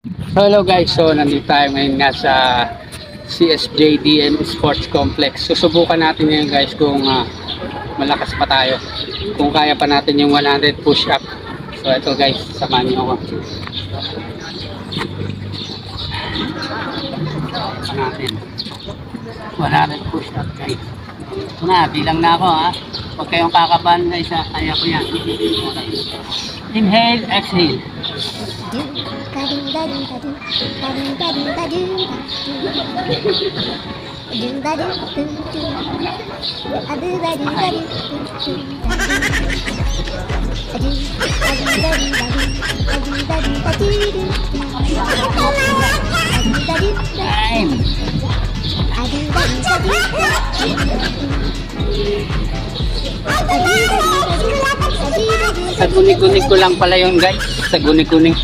Hello guys, so nandito tayo ngayon nga sa CSJDM Sports Complex. Susubukan natin ngayon guys kung malakas pa tayo, kung kaya pa natin yung 100 push up. So ito guys, samahan niyo ako. Natin 100 push up guys. Ito na, bilang na ako ha. Huwag kayong kakabahan guys ha, kaya ko yan. Inhale, exhale. Sa guni-guni ko lang pala yun guys. Sa guni-guni.